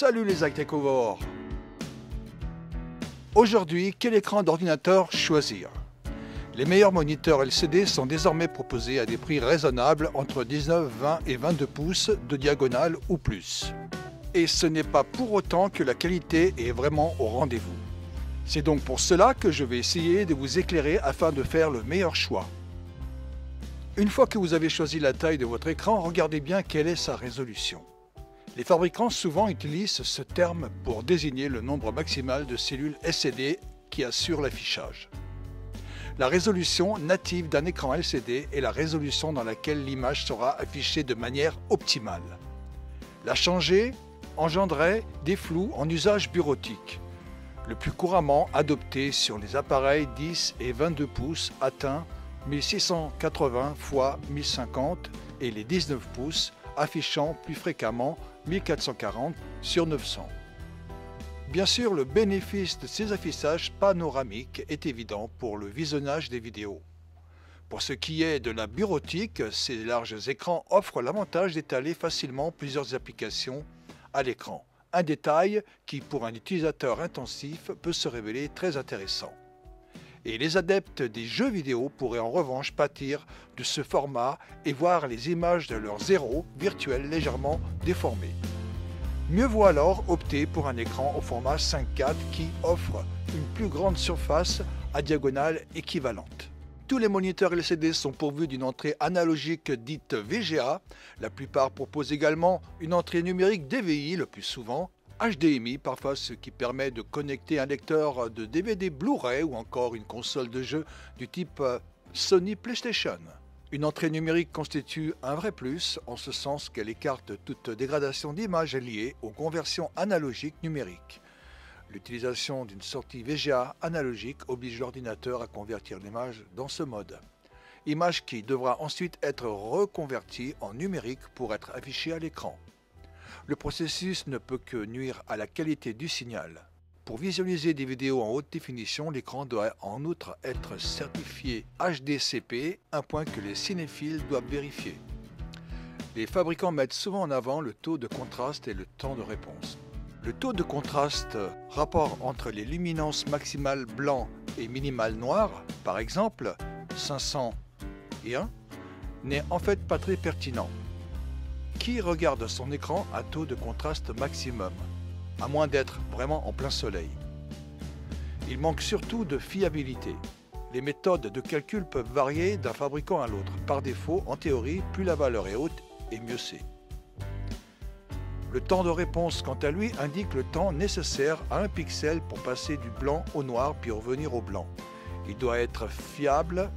Salut les high-techovores! Aujourd'hui, quel écran d'ordinateur choisir? Les meilleurs moniteurs LCD sont désormais proposés à des prix raisonnables entre 19, 20 et 22 pouces de diagonale ou plus. Et ce n'est pas pour autant que la qualité est vraiment au rendez-vous. C'est donc pour cela que je vais essayer de vous éclairer afin de faire le meilleur choix. Une fois que vous avez choisi la taille de votre écran, regardez bien quelle est sa résolution. Les fabricants souvent utilisent ce terme pour désigner le nombre maximal de cellules LCD qui assurent l'affichage. La résolution native d'un écran LCD est la résolution dans laquelle l'image sera affichée de manière optimale. La changer engendrerait des flous en usage bureautique. Le plus couramment adopté sur les appareils 10 et 22 pouces atteint 1680 x 1050 et les 19 pouces affichant plus fréquemment 1440 sur 900. Bien sûr, le bénéfice de ces affichages panoramiques est évident pour le visionnage des vidéos. Pour ce qui est de la bureautique, ces larges écrans offrent l'avantage d'étaler facilement plusieurs applications à l'écran. Un détail qui, pour un utilisateur intensif, peut se révéler très intéressant. Et les adeptes des jeux vidéo pourraient en revanche pâtir de ce format et voir les images de leurs héros virtuels légèrement déformés. Mieux vaut alors opter pour un écran au format 5.4 qui offre une plus grande surface à diagonale équivalente. Tous les moniteurs LCD sont pourvus d'une entrée analogique dite VGA. La plupart proposent également une entrée numérique DVI le plus souvent, HDMI parfois, ce qui permet de connecter un lecteur de DVD Blu-ray ou encore une console de jeu du type Sony PlayStation. Une entrée numérique constitue un vrai plus en ce sens qu'elle écarte toute dégradation d'image liée aux conversions analogiques numériques. L'utilisation d'une sortie VGA analogique oblige l'ordinateur à convertir l'image dans ce mode. Image qui devra ensuite être reconvertie en numérique pour être affichée à l'écran. Le processus ne peut que nuire à la qualité du signal. Pour visualiser des vidéos en haute définition, l'écran doit en outre être certifié HDCP, un point que les cinéphiles doivent vérifier. Les fabricants mettent souvent en avant le taux de contraste et le temps de réponse. Le taux de contraste, rapport entre les luminances maximales blanc et minimales noir, par exemple 501, n'est en fait pas très pertinent. Qui regarde son écran à taux de contraste maximum, à moins d'être vraiment en plein soleil? Il manque surtout de fiabilité. Les méthodes de calcul peuvent varier d'un fabricant à l'autre. Par défaut, en théorie, plus la valeur est haute et mieux c'est. Le temps de réponse, quant à lui, indique le temps nécessaire à un pixel pour passer du blanc au noir puis revenir au blanc. Il doit être fiable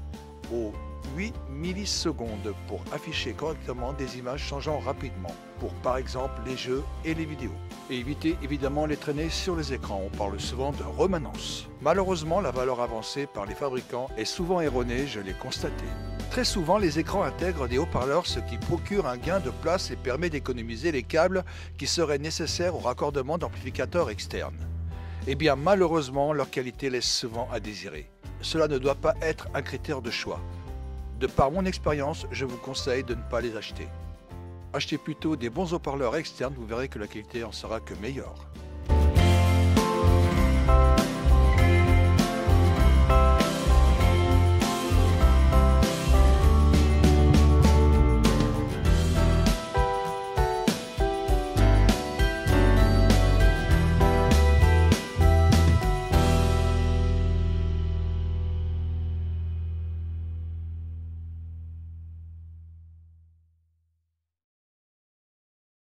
aux 8 millisecondes pour afficher correctement des images changeant rapidement, pour par exemple les jeux et les vidéos. Et éviter évidemment les traînées sur les écrans, on parle souvent de remanence. Malheureusement, la valeur avancée par les fabricants est souvent erronée, je l'ai constaté. Très souvent, les écrans intègrent des haut-parleurs, ce qui procure un gain de place et permet d'économiser les câbles qui seraient nécessaires au raccordement d'amplificateurs externes. Eh bien, malheureusement, leur qualité laisse souvent à désirer. Cela ne doit pas être un critère de choix. De par mon expérience, je vous conseille de ne pas les acheter. Achetez plutôt des bons haut-parleurs externes, vous verrez que la qualité en sera que meilleure.